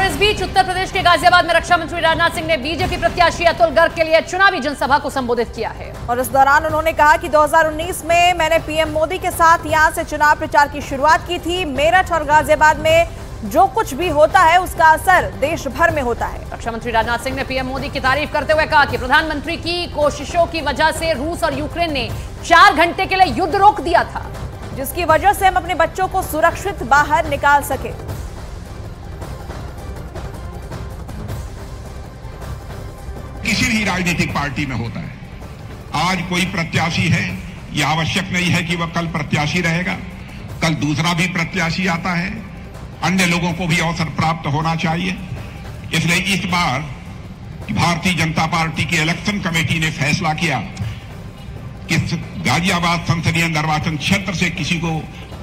इस बीच उत्तर प्रदेश के गाजियाबाद में रक्षा मंत्री राजनाथ सिंह ने बीजेपी प्रत्याशी अतुल गर्ग के लिए चुनावी जनसभा को संबोधित किया है। और इस दौरान उन्होंने कहा कि 2019 में मैंने पीएम मोदी के साथ यहां से चुनाव प्रचार की शुरुआत की थी। मेरठ और गाजियाबाद में जो कुछ भी होता है उसका असर देश भर में होता है। रक्षा मंत्री राजनाथ सिंह ने पीएम मोदी की तारीफ करते हुए कहा कि प्रधानमंत्री की कोशिशों की वजह से रूस और यूक्रेन ने 4 घंटे के लिए युद्ध रोक दिया था, जिसकी वजह से हम अपने बच्चों को सुरक्षित बाहर निकाल सके। किसी भी राजनीतिक पार्टी में होता है, आज कोई प्रत्याशी है, यह आवश्यक नहीं है कि वह कल प्रत्याशी रहेगा, कल दूसरा भी प्रत्याशी आता है, अन्य लोगों को भी अवसर प्राप्त होना चाहिए। इसलिए इस बार भारतीय जनता पार्टी की इलेक्शन कमेटी ने फैसला किया कि गाजियाबाद संसदीय निर्वाचन क्षेत्र से किसी को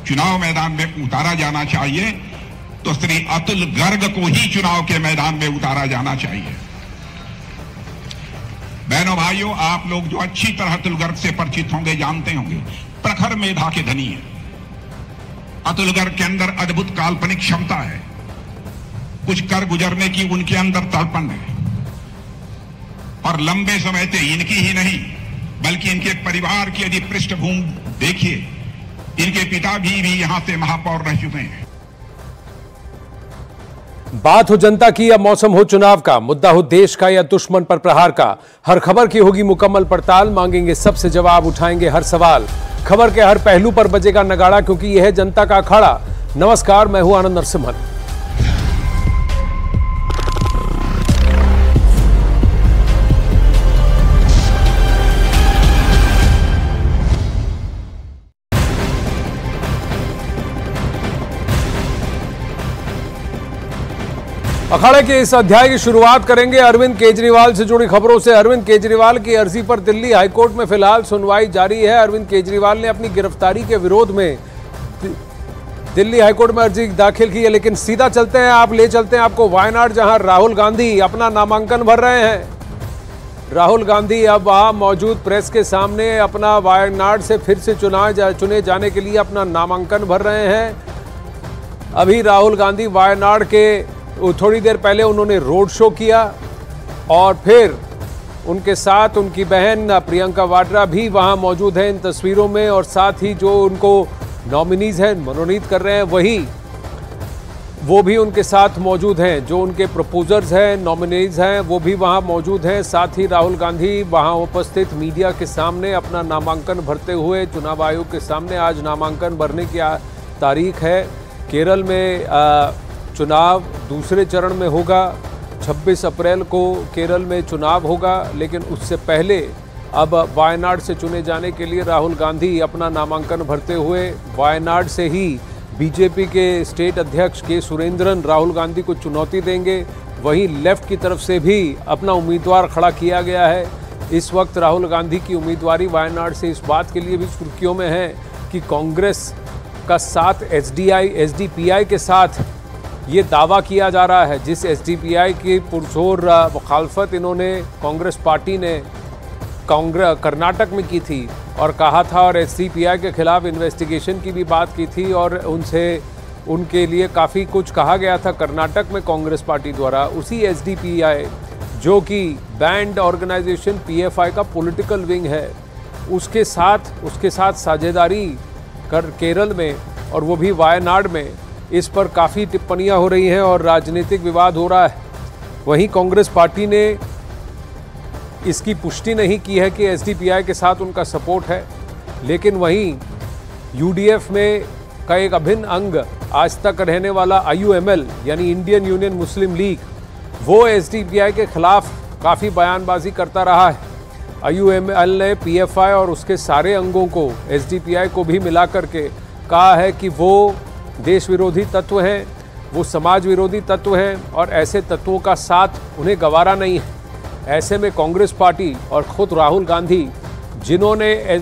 चुनाव मैदान में उतारा जाना चाहिए तो श्री अतुल गर्ग को ही चुनाव के मैदान में उतारा जाना चाहिए। बहनों भाइयों, आप लोग जो अच्छी तरह अतुल गर्ग से परिचित होंगे, जानते होंगे, प्रखर मेधा के धनी है। अतुल गर्ग के अंदर अद्भुत काल्पनिक क्षमता है, कुछ कर गुजरने की उनके अंदर तड़पन है, और लंबे समय से इनकी ही नहीं बल्कि इनके परिवार की यदि पृष्ठभूमि देखिए, इनके पिता भी यहां से महापौर रह चुके हैं। बात हो जनता की या मौसम हो चुनाव का, मुद्दा हो देश का या दुश्मन पर प्रहार का, हर खबर की होगी मुकम्मल पड़ताल, मांगेंगे सबसे जवाब, उठाएंगे हर सवाल। खबर के हर पहलू पर बजेगा नगाड़ा, क्योंकि यह है जनता का अखाड़ा। नमस्कार, मैं हूं आनंद नरसिम्हन। अखाड़े के इस अध्याय की शुरुआत करेंगे अरविंद केजरीवाल से जुड़ी खबरों से। अरविंद केजरीवाल की अर्जी पर दिल्ली हाईकोर्ट में फिलहाल सुनवाई जारी है। अरविंद केजरीवाल ने अपनी गिरफ्तारी के विरोध में दिल्ली हाईकोर्ट में अर्जी दाखिल की है, लेकिन सीधा चलते हैं, चलते हैं आपको वायनाड, जहां राहुल गांधी अपना नामांकन भर रहे हैं। राहुल गांधी अब वहां मौजूद प्रेस के सामने अपना वायनाड से फिर से चुने जाने के लिए अपना नामांकन भर रहे हैं। अभी राहुल गांधी वायनाड के थोड़ी देर पहले उन्होंने रोड शो किया और फिर उनके साथ उनकी बहन प्रियंका वाड्रा भी वहां मौजूद हैं इन तस्वीरों में, और साथ ही जो उनको नॉमिनीज हैं, मनोनीत कर रहे हैं, वो भी उनके साथ मौजूद हैं। जो उनके प्रपोजर्स हैं, नॉमिनीज हैं, वो भी वहां मौजूद हैं। साथ ही राहुल गांधी वहां उपस्थित मीडिया के सामने अपना नामांकन भरते हुए चुनाव आयोग के सामने आज नामांकन भरने की तारीख है। केरल में चुनाव दूसरे चरण में होगा, 26 अप्रैल को केरल में चुनाव होगा, लेकिन उससे पहले अब वायनाड से चुने जाने के लिए राहुल गांधी अपना नामांकन भरते हुए वायनाड से ही बीजेपी के स्टेट अध्यक्ष के सुरेंद्रन राहुल गांधी को चुनौती देंगे। वहीं लेफ्ट की तरफ से भी अपना उम्मीदवार खड़ा किया गया है। इस वक्त राहुल गांधी की उम्मीदवारी वायनाड से इस बात के लिए भी सुर्खियों में है कि कांग्रेस का साथ एसडीपीआई के साथ ये दावा किया जा रहा है, जिस एसडीपीआई की पुरजोर मुखालफत इन्होंने कांग्रेस पार्टी ने कर्नाटक में की थी और कहा था, और एसडीपीआई के खिलाफ इन्वेस्टिगेशन की भी बात की थी और उनके लिए काफ़ी कुछ कहा गया था कर्नाटक में कांग्रेस पार्टी द्वारा। उसी एसडीपीआई जो कि बैंड ऑर्गेनाइजेशन पीएफआई का पॉलिटिकल विंग है, उसके साथ साझेदारी कर केरल में, और वो भी वायनाड में, इस पर काफ़ी टिप्पणियां हो रही हैं और राजनीतिक विवाद हो रहा है। वहीं कांग्रेस पार्टी ने इसकी पुष्टि नहीं की है कि एसडीपीआई के साथ उनका सपोर्ट है, लेकिन वहीं यूडीएफ में का एक अभिन्न अंग आज तक रहने वाला आईयूएमएल यानी इंडियन यूनियन मुस्लिम लीग, वो एसडीपीआई के खिलाफ काफ़ी बयानबाजी करता रहा है। आईयूएमएल ने पीएफआई और उसके सारे अंगों को, एसडीपीआई को भी मिला करके कहा है कि वो देश विरोधी तत्व हैं, वो समाज विरोधी तत्व हैं और ऐसे तत्वों का साथ उन्हें गवारा नहीं है। ऐसे में कांग्रेस पार्टी और खुद राहुल गांधी, जिन्होंने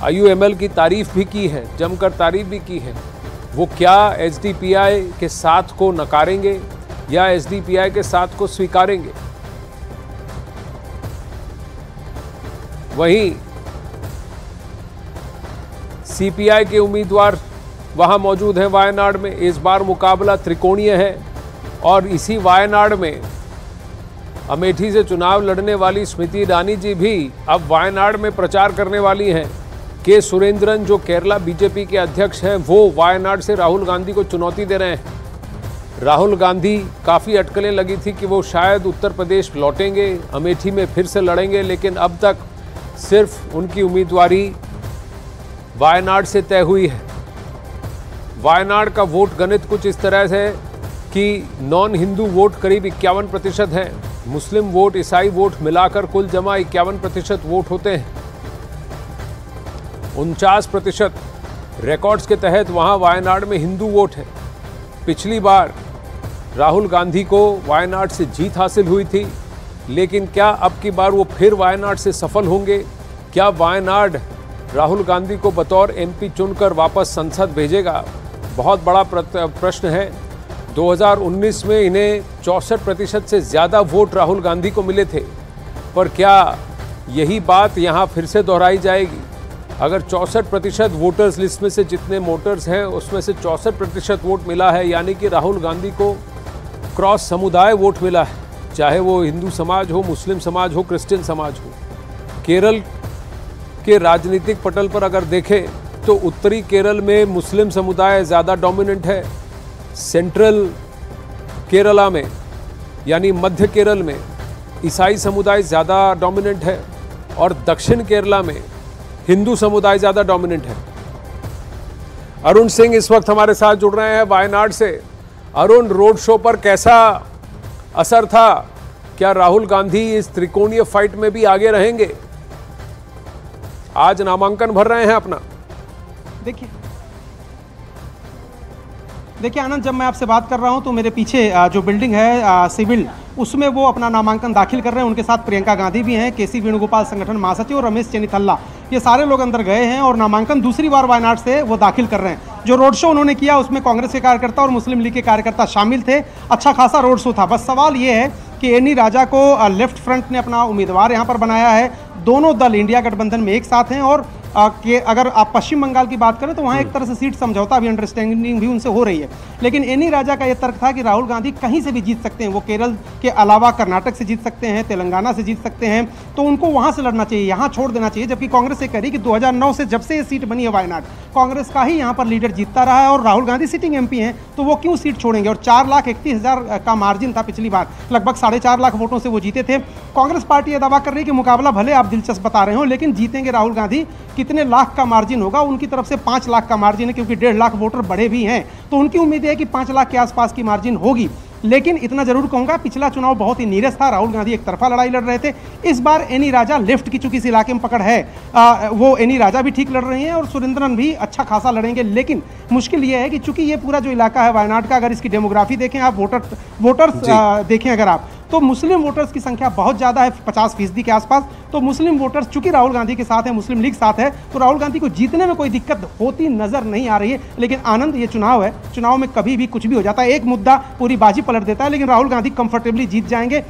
आईयूएमएल की तारीफ भी की है, जमकर तारीफ भी की है, वो क्या एसडीपीआई के साथ को नकारेंगे या एसडीपीआई के साथ को स्वीकारेंगे? वहीं सीपीआई के उम्मीदवार वहां मौजूद हैं वायनाड में। इस बार मुकाबला त्रिकोणीय है और इसी वायनाड में अमेठी से चुनाव लड़ने वाली स्मृति ईरानी जी भी अब वायनाड में प्रचार करने वाली हैं। के सुरेंद्रन जो केरला बीजेपी के अध्यक्ष हैं, वो वायनाड से राहुल गांधी को चुनौती दे रहे हैं। राहुल गांधी काफ़ी अटकलें लगी थी कि वो शायद उत्तर प्रदेश लौटेंगे, अमेठी में फिर से लड़ेंगे, लेकिन अब तक सिर्फ उनकी उम्मीदवारी वायनाड से तय हुई है। वायनाड का वोट गणित कुछ इस तरह से कि नॉन हिंदू वोट करीब 51% है, मुस्लिम वोट, ईसाई वोट मिलाकर कुल जमा 51% वोट होते हैं। 49% रिकॉर्ड्स के तहत वहां वायनाड में हिंदू वोट है। पिछली बार राहुल गांधी को वायनाड से जीत हासिल हुई थी, लेकिन क्या अब की बार वो फिर वायनाड से सफल होंगे? क्या वायनाड राहुल गांधी को बतौर एमपी चुनकर वापस संसद भेजेगा? बहुत बड़ा प्रश्न है। 2019 में इन्हें 64% से ज़्यादा वोट राहुल गांधी को मिले थे, पर क्या यही बात यहाँ फिर से दोहराई जाएगी? अगर 64% वोटर्स लिस्ट में से जितने वोटर्स हैं उसमें से 64% वोट मिला है, यानी कि राहुल गांधी को क्रॉस समुदाय वोट मिला है, चाहे वो हिंदू समाज हो, मुस्लिम समाज हो, क्रिश्चियन समाज हो। केरल के राजनीतिक पटल पर अगर देखें तो उत्तरी केरल में मुस्लिम समुदाय ज़्यादा डोमिनेंट है, सेंट्रल केरला में यानी मध्य केरल में ईसाई समुदाय ज़्यादा डोमिनेंट है, और दक्षिण केरला में हिंदू समुदाय ज़्यादा डोमिनेंट है। अरुण सिंह इस वक्त हमारे साथ जुड़ रहे हैं वायनाड से। अरुण, रोड शो पर कैसा असर था? क्या राहुल गांधी इस त्रिकोणीय फाइट में भी आगे रहेंगे? आज नामांकन भर रहे हैं अपना। देखिए आनंद, जब मैं आपसे बात कर रहा हूं तो मेरे पीछे जो बिल्डिंग है सिविल, उसमें वो अपना नामांकन दाखिल कर रहे हैं। उनके साथ प्रियंका गांधी भी हैं, केसी वेणुगोपाल संगठन महासचिव और रमेश चेन्निथल्ला, ये सारे लोग अंदर गए हैं और नामांकन दूसरी बार वायनाड से वो दाखिल कर रहे हैं। जो रोड शो उन्होंने किया उसमें कांग्रेस के कार्यकर्ता और मुस्लिम लीग के कार्यकर्ता शामिल थे। अच्छा खासा रोड शो था। बस सवाल ये है कि एनी राजा को लेफ्ट फ्रंट ने अपना उम्मीदवार यहाँ पर बनाया है। दोनों दल इंडिया गठबंधन में एक साथ हैं, और कि अगर आप पश्चिम बंगाल की बात करें तो वहाँ एक तरह से सीट समझौता भी, अंडरस्टैंडिंग भी उनसे हो रही है। लेकिन एनी राजा का यह तर्क था कि राहुल गांधी कहीं से भी जीत सकते हैं, वो केरल के अलावा कर्नाटक से जीत सकते हैं, तेलंगाना से जीत सकते हैं, तो उनको वहाँ से लड़ना चाहिए, यहाँ छोड़ देना चाहिए। जबकि कांग्रेस ये कह रही कि 2009 से जब से ये सीट बनी है वायनाड, कांग्रेस का ही यहाँ पर लीडर जीतता रहा है और राहुल गांधी सिटिंग एमपी हैं, तो वो क्यों सीट छोड़ेंगे? और 4,31,000 का मार्जिन था पिछली बार, लगभग 4.5 लाख वोटों से वो जीते थे। कांग्रेस पार्टी यह दावा कर रही है कि मुकाबला भले आप दिलचस्प बता रहे हो, लेकिन जीतेंगे राहुल गांधी। कितने लाख का मार्जिन होगा? उनकी तरफ से 5 लाख का मार्जिन है, क्योंकि 1.5 लाख वोटर बढ़े भी हैं, तो उनकी उम्मीद है कि 5 लाख के आसपास की मार्जिन होगी। लेकिन इतना जरूर कहूंगा, पिछला चुनाव बहुत ही नीरस था, राहुल गांधी एक तरफा लड़ाई लड़ रहे थे। इस बार एनी राजा लेफ्ट की चूंकि इस इलाके में पकड़ है, वो एनी राजा भी ठीक लड़ रही हैं और सुरेंद्रन भी अच्छा खासा लड़ेंगे। लेकिन मुश्किल ये है कि चूंकि ये पूरा जो इलाका है वायनाड का, अगर इसकी डेमोग्राफी देखें आप, वोटर्स देखें अगर आप, तो मुस्लिम वोटर्स की संख्या बहुत ज़्यादा है, 50% के आसपास। तो मुस्लिम वोटर्स चूंकि राहुल गांधी के साथ है, मुस्लिम लीग साथ है, तो राहुल गांधी को जीतने में कोई दिक्कत होती नजर नहीं आ रही है। लेकिन आनंद, ये चुनाव है, चुनाव में कभी भी कुछ भी हो जाता है। एक मुद्दा पूरी बाजी पलट देता है, लेकिन राहुल गांधी कंफर्टेबली जीत जाएंगे।